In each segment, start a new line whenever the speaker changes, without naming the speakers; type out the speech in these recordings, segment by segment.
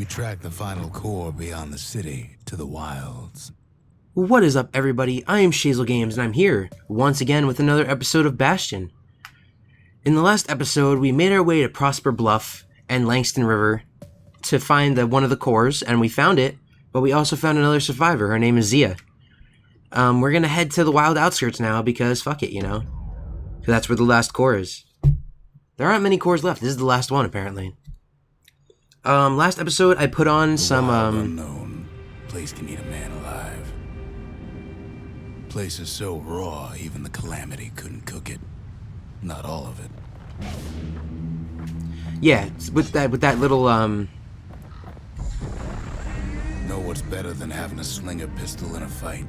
track the final core beyond the city to the wilds.
What is up, everybody? I am Shazelgames, and I'm here once again with another episode of Bastion. In the last episode, we made our way to Prosper Bluff and Langston River to find one of the cores, and we found it, but we also found another survivor. Her name is Zia. We're gonna head to the wild outskirts now because fuck it, you know? So that's where the last core is. There aren't many cores left. This is the last one, apparently. Last episode, I put on some,
Unknown. Place can eat a man alive. Place is so raw, even the Calamity couldn't cook it. Not all of it.
Yeah, with that little,
Know what's better than having a slinger pistol in a fight?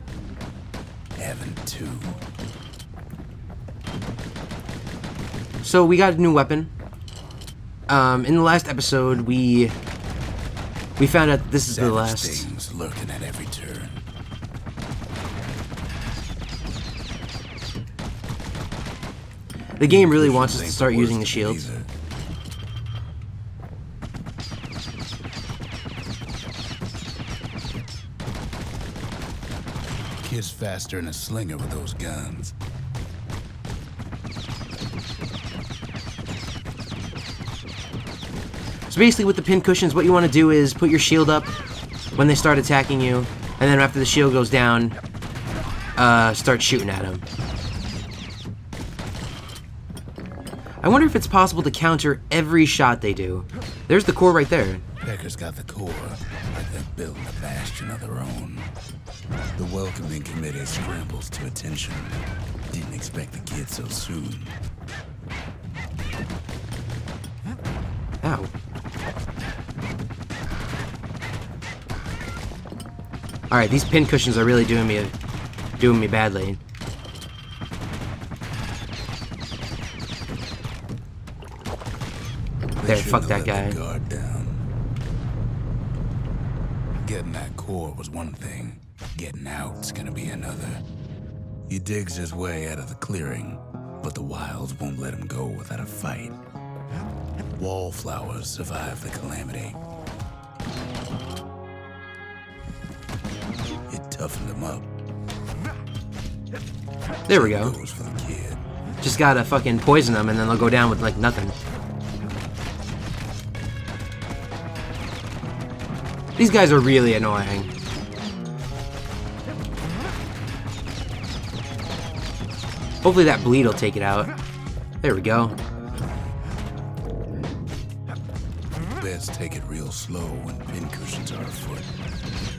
Having two.
So we got a new weapon. In the last episode, we found out this is the last.
Things lurking at every turn.
The game really wants us to start using the shields.
Kid's faster than a slinger with those guns.
So basically with the pin cushions, what you want to do is put your shield up when they start attacking you, and then after the shield goes down, start shooting at them. I wonder if it's possible to counter every shot they do. There's the core right there.
Pecker's got the core, like they're building a bastion of their own. The welcoming committee scrambles to attention. Didn't expect the kid so soon.
Ow. Alright, these pin cushions are really doing me badly. There, fuck that guy.
Guard down. Getting that core was one thing. Getting out's gonna be another. He digs his way out of the clearing, but the wilds won't let him go without a fight. Wallflowers survive the Calamity. It toughened him up.
There we go.
Goes for the kid.
Just gotta fucking poison them and then they'll go down with like nothing. These guys are really annoying. Hopefully that bleed will take it out. There we go.
Best take it real slow when pin cushions are afoot.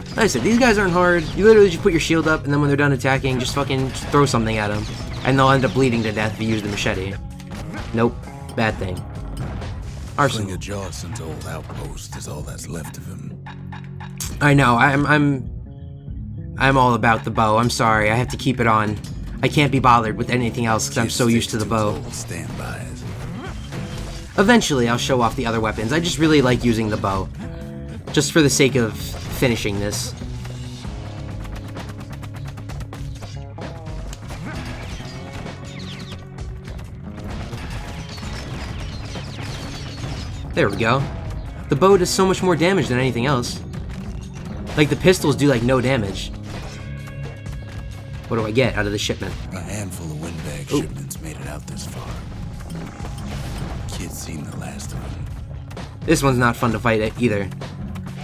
Like I said, these guys aren't hard. You literally just put your shield up, and then when they're done attacking, just fucking throw something at them. And they'll end up bleeding to death if you use the machete. Nope. Bad thing. Arsenal.
Jawson's old outpost is all that's left of him.
I know, I'm all about the bow. I'm sorry, I have to keep it on. I can't be bothered with anything else because I'm so used to the bow.
Standbys.
Eventually, I'll show off the other weapons. I just really like using the bow. Just for the sake of finishing this. There we go. The bow does so much more damage than anything else. Like, the pistols do, like, no damage. What do I get out of the shipment?
A handful of windbag shipments made it out this far. Kid's seen the last of them.
This one's not fun to fight either.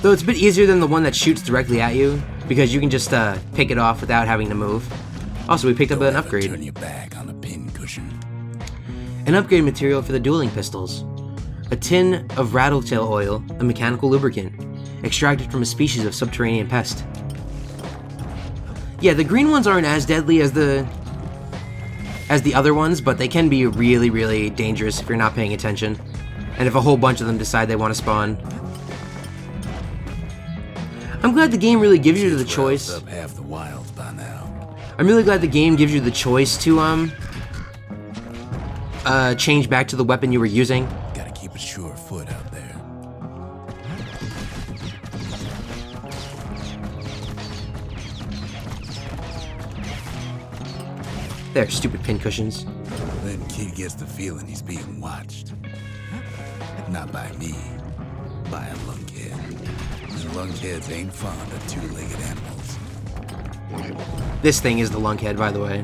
Though it's a bit easier than the one that shoots directly at you, because you can just pick it off without having to move. Also, we picked up an upgrade.
Turn your back on a pin cushion.
An upgrade material for the dueling pistols. A tin of rattletail oil, a mechanical lubricant, extracted from a species of subterranean pest. Yeah, the green ones aren't as deadly as the other ones, but they can be really, really dangerous if you're not paying attention. And if a whole bunch of them decide they want to spawn. I'm glad the game really gives you the choice.
Up half the wilds by now.
I'm really glad the game gives you the choice to change back to the weapon you were using.
Gotta keep a sure foot out there.
There, stupid pin cushions.
Then kid gets the feeling he's being watched. Not by me. by a lunkhead. And lunkheads ain't fond of two-legged animals.
This thing is the lunkhead, by the way.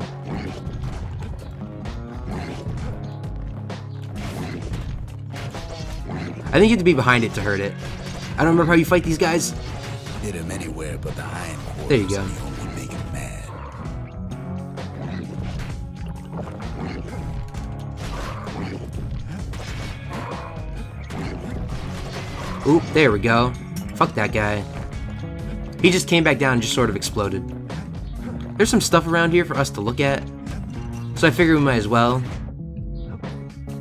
I think you have to be behind it to hurt it. I don't remember how you fight these guys.
Hit him anywhere but the hindquarters.
There you go.
And you only make him mad.
Oop, there we go. Fuck that guy. He just came back down and just sort of exploded. There's some stuff around here for us to look at, so I figure we might as well.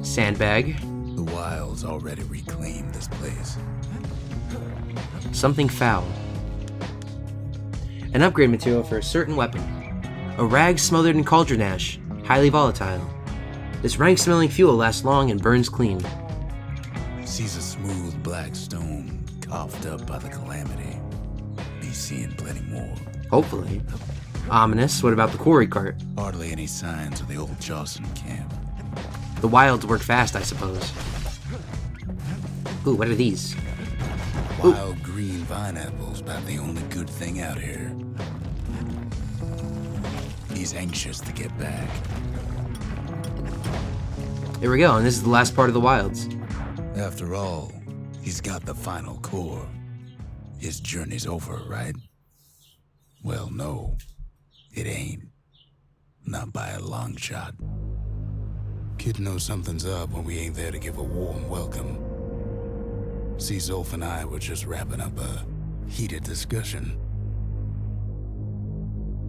Sandbag.
The wilds already reclaimed this place.
Something foul. An upgrade material for a certain weapon. A rag smothered in cauldron ash, highly volatile. This rank-smelling fuel lasts long and burns clean.
Sees a smooth black stone coughed up by the Calamity. He's seeing plenty more.
Hopefully. Ominous. What about the quarry cart?
Hardly any signs of the old Jawson camp.
The wilds work fast, I suppose. Ooh, what are these?
Wild green vine apples about the only good thing out here. He's anxious to get back.
Here we go, and this is the last part of the wilds.
After all, he's got the final core. His journey's over, right? Well, no, it ain't. Not by a long shot. Kid knows something's up when we ain't there to give a warm welcome. See, Zolf and I were just wrapping up a heated discussion.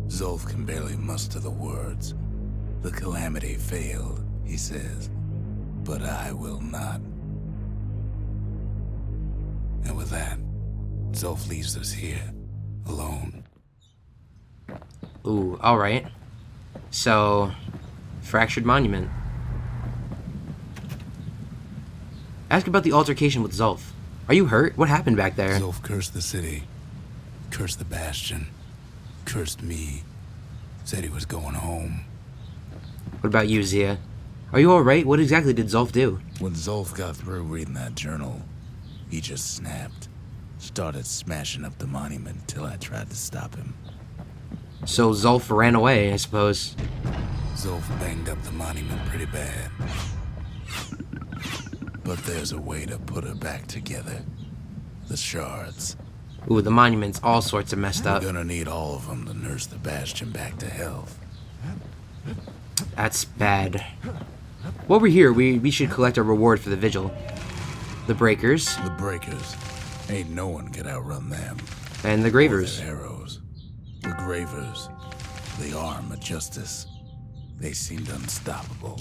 Zolf can barely muster the words. The Calamity failed, he says, but I will not. And with that, Zolf leaves us here, alone.
Ooh, alright. So, fractured monument. Ask about the altercation with Zolf. Are you hurt? What happened back there?
Zolf cursed the city, cursed the Bastion, cursed me, said he was going home.
What about you, Zia? Are you alright? What exactly did Zolf do?
When Zolf got through reading that journal, he just snapped. Started smashing up the monument till I tried to stop him.
So Zolf ran away, I suppose.
Zolf banged up the monument pretty bad. But there's a way to put her back together. The shards.
Ooh, the monument's all sorts of messed up.
We're gonna need all of them to nurse the Bastion back to health.
That's bad. While we're here, we should collect our reward for the vigil. The Breakers.
The Breakers. Ain't no one could outrun them.
And the Gravers.
Their arrows. The Gravers. The arm of justice. They seemed unstoppable.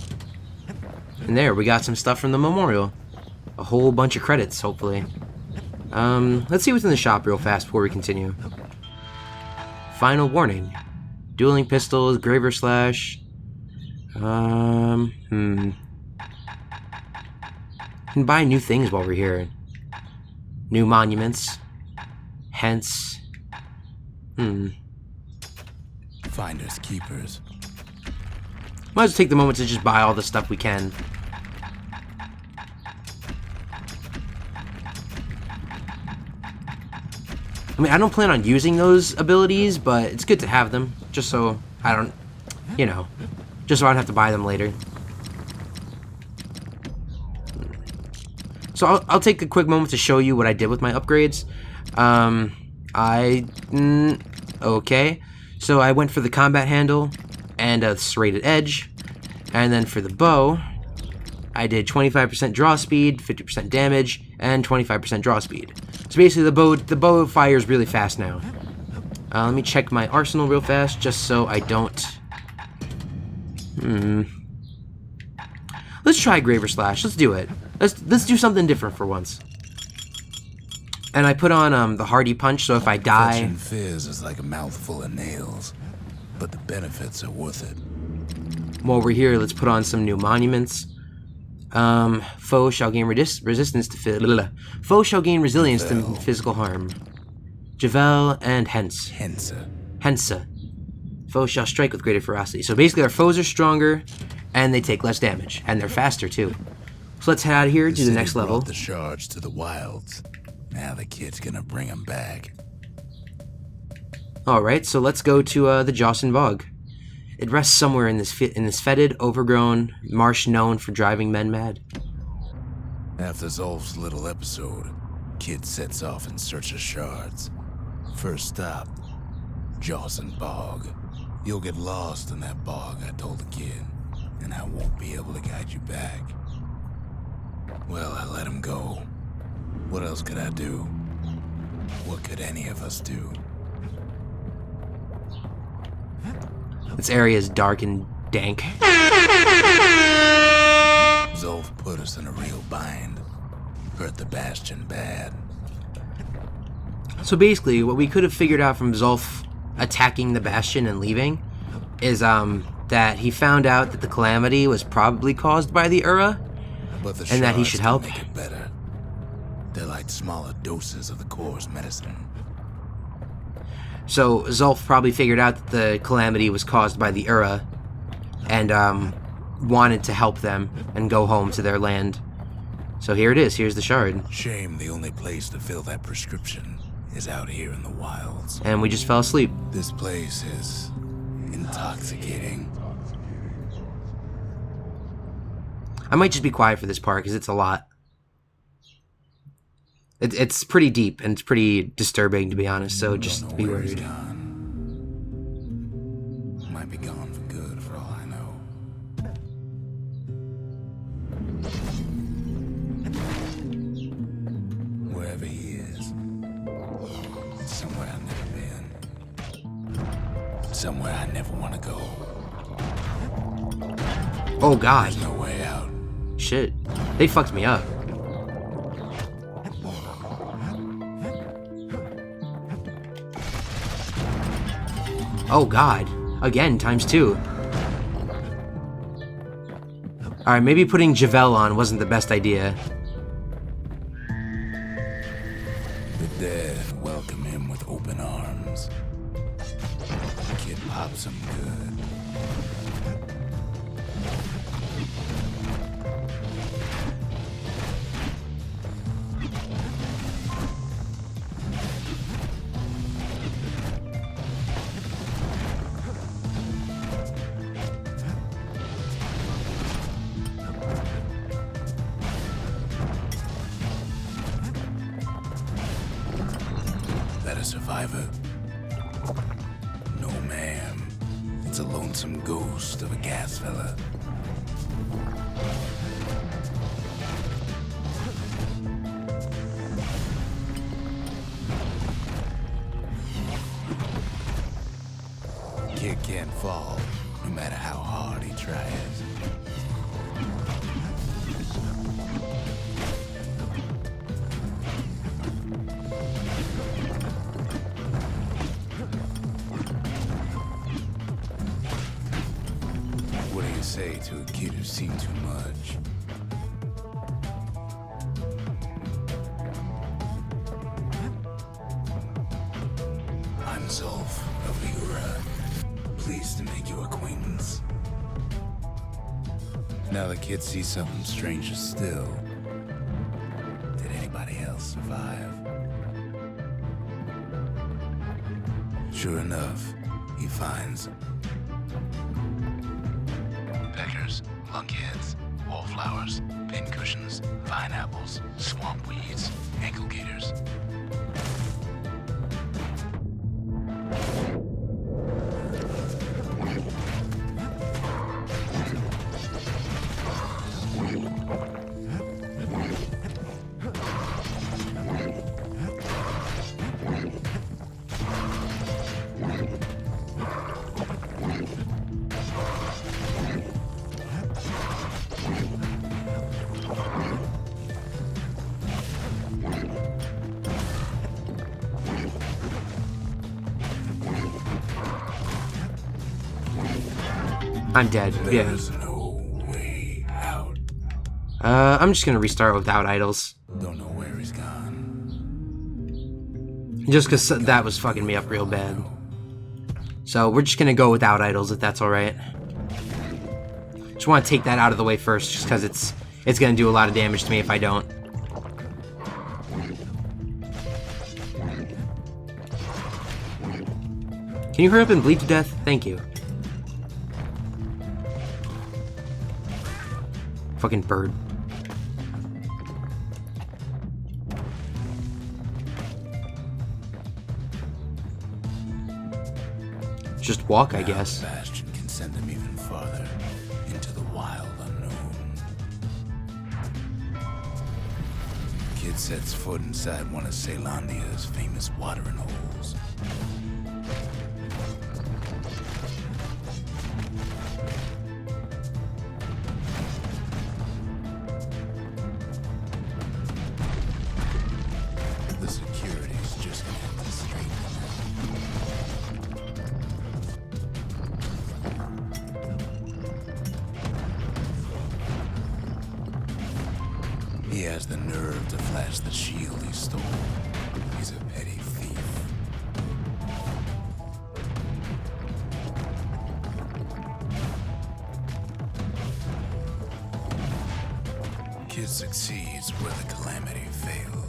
And there, we got some stuff from the memorial. A whole bunch of credits, hopefully. Let's see what's in the shop real fast before we continue. Final warning. Dueling pistols, Graver slash. Can buy new things while we're here. New monuments. Hence.
Finders keepers.
Might as well take the moment to just buy all the stuff we can. I mean, I don't plan on using those abilities, but it's good to have them, just so I don't, you know, just so I don't have to buy them later. So I'll take a quick moment to show you what I did with my upgrades. Okay. So I went for the combat handle and a serrated edge, and then for the bow, I did 25% draw speed, 50% damage, and 25% draw speed. So basically, the bow fires really fast now. Let me check my arsenal real fast, just so I don't. Let's try Graver Slash. Let's do it. Let's do something different for once. And I put on the Hardy Punch, so if I die.
Fetching fizz is like a mouthful of nails, but the benefits are worth it.
While we're here, let's put on some new monuments. Foes shall gain resistance to foes shall gain resilience to physical harm. Javel and Hensa. Foes shall strike with greater ferocity. So basically, our foes are stronger, and they take less damage, and they're faster too. So let's head out of here to the next level.
The shards to the wilds. Now the kid's gonna bring him back.
Alright, so let's go to the Jawson Bog. It rests somewhere in this fetid, overgrown marsh known for driving men mad.
After Zolf's little episode, kid sets off in search of shards. First stop, Jawson Bog. You'll get lost in that bog, I told the kid, and I won't be able to guide you back. Well, I let him go. What else could I do? What could any of us do?
This area is dark and dank.
Zolf put us in a real bind. Hurt the Bastion bad.
So basically, what we could have figured out from Zolf attacking the Bastion and leaving is that he found out that the Calamity was probably caused by the Ura,
But the
and that he
shards
should
can
help.
make it better. They're like smaller doses of the core's medicine.
So Zolf probably figured out that the Calamity was caused by the Ura, and wanted to help them and go home to their land. So here it is. Here's the shard.
Shame the only place to fill that prescription is out here in the wilds.
And we just fell asleep.
This place is intoxicating.
I might just be quiet for this part because it's a lot. It's pretty deep and it's pretty disturbing, to be honest, so just
Don't know
be
where he's
worried.
gone. Might be gone for good, for all I know. Wherever he is, it's somewhere I've never been. Somewhere I never want to go.
Oh god.
There's no way out.
Shit. They fucked me up. Oh god. Again, times 2. Alright, maybe putting Javel on wasn't the best idea.
The dead welcome him with open arms. The kid pops him good. That a survivor? No, ma'am. It's a lonesome ghost of a gas fella. Kid can't fall, no matter how hard he tries. What do you say to a kid who's seen too much? I'm Zolf of the Ura. Pleased to make your acquaintance. Now the kid sees something stranger still. Did anybody else survive? Sure enough, he finds peckers, lunkheads, wallflowers, pincushions, pineapples, swamp weeds, ankle gaiters.
I'm dead. Yeah.
There's no way out.
I'm just gonna restart without idols.
Don't know where he's gone.
Just because that was fucking me up real bad. So we're just gonna go without idols if that's alright. Just want to take that out of the way first, just because it's gonna do a lot of damage to me if I don't. Can you hurry up and bleed to death? Thank you. Fucking bird. Just walk, I guess.
Bastion can send them even farther into the wild unknown. Kid sets foot inside one of Caelandia's famous watering holes. The security's just gonna have to straighten it. He has the nerve to flash the shield he stole. He's a petty thief. Kid succeeds where the Calamity failed.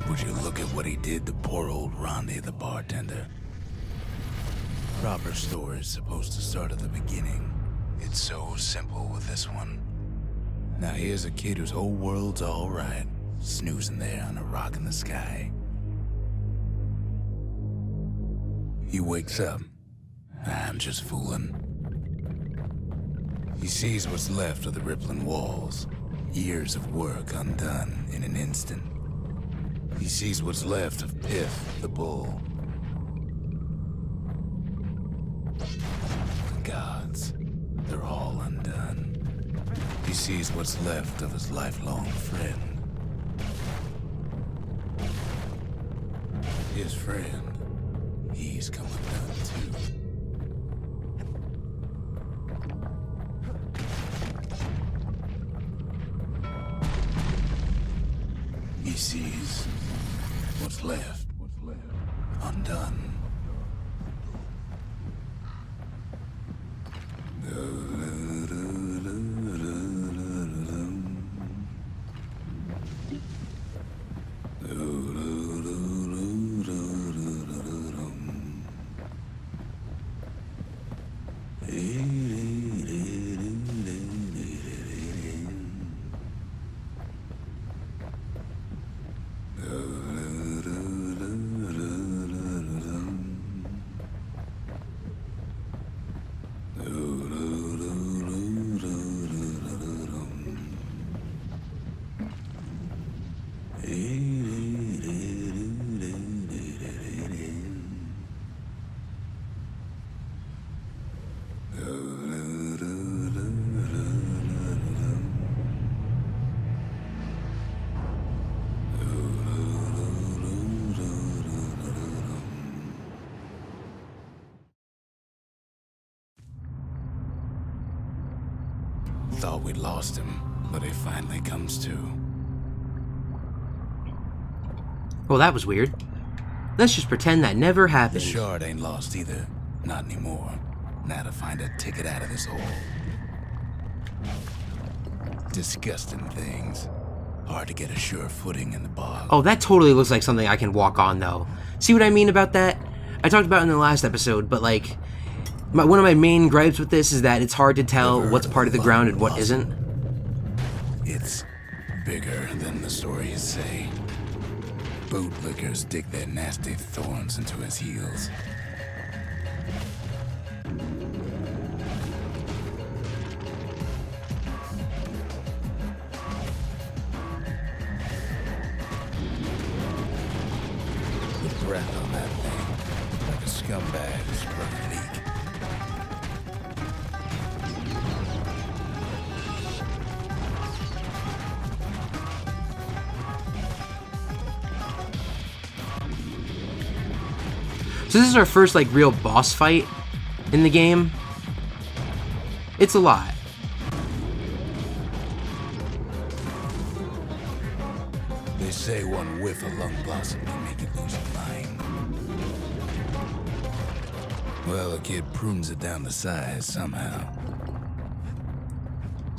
Would you look at what he did to poor old Rondi the bartender? Proper story is supposed to start at the beginning. It's so simple with this one. Now here's a kid whose whole world's all right, snoozing there on a rock in the sky. He wakes up. I'm just fooling. He sees what's left of the rippling walls. Years of work undone in an instant. He sees what's left of Piff, the bull. The gods, they're all undone. He sees what's left of his lifelong friend. His friend, he's come undone too. He sees what's left undone. Thought we'd lost him, but he finally comes to.
Well, that was weird. Let's just pretend that never
The
happened.
shard ain't lost either. Not anymore. Now to find a ticket out of this hole. Disgusting things. Hard to get a sure footing in the bog.
Oh, that totally looks like something I can walk on, though. See what I mean about that? I talked about it in the last episode, but like, one of my main gripes with this is that it's hard to tell what's part of the ground and what isn't.
It's bigger than the stories say. Bootlickers dig their nasty thorns into his heels. The breath on that thing, like a scumbag sprung a leak.
So this is our first like real boss fight in the game. It's a lot.
They say one whiff of lung blossom can make you lose your mind. Well, a kid prunes it down to size somehow.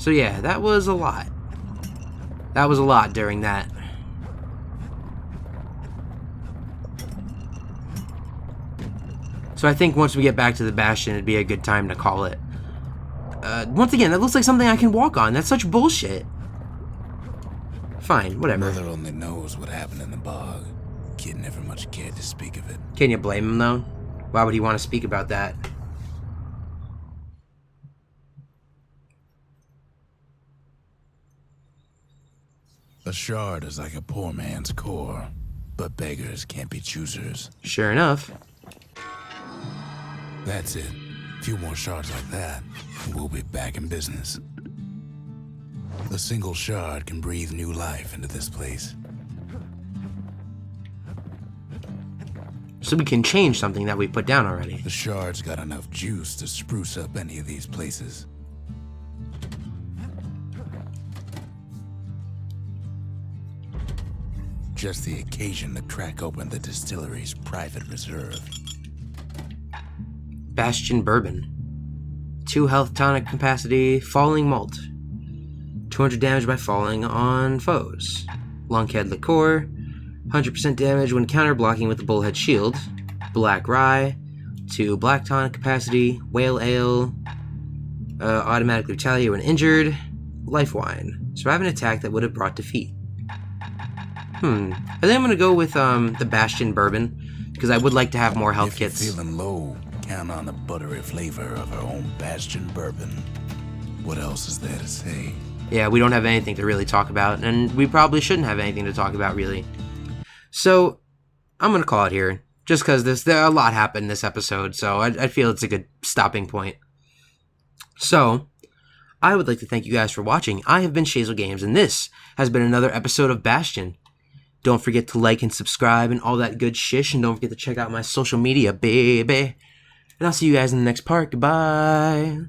So yeah, that was a lot. That was a lot during that. So I think once we get back to the Bastion, it'd be a good time to call it. Once again, that looks like something I can walk on. That's such bullshit. Fine, whatever.
Mother only knows what happened in the bog. Kid never much cared to speak of it.
Can you blame him, though? Why would he want to speak about that?
A shard is like a poor man's core, but beggars can't be choosers.
Sure enough.
That's it. A few more shards like that, and we'll be back in business. A single shard can breathe new life into this place.
So we can change something that we put down already.
The shard's got enough juice to spruce up any of these places. Just the occasion to crack open the distillery's private reserve.
Bastion Bourbon. 2 health tonic capacity, falling malt. 200 damage by falling on foes. Lunkhead liqueur. 100% damage when counter-blocking with the bullhead shield. Black rye. 2 black tonic capacity, whale ale. Automatically retaliate when injured. Life wine. Survive an attack that would have brought defeat. I think I'm gonna go with the Bastion Bourbon, because I would like to have more health kits.
If you're feeling low, count on the buttery flavor of our own Bastion Bourbon. What else is there to say?
Yeah, we don't have anything to really talk about, and we probably shouldn't have anything to talk about, really. So, I'm gonna call it here, just because a lot happened this episode, so I feel it's a good stopping point. So, I would like to thank you guys for watching. I have been Shazelgames, and this has been another episode of Bastion. Don't forget to like and subscribe and all that good shish. And don't forget to check out my social media, baby. And I'll see you guys in the next part. Goodbye.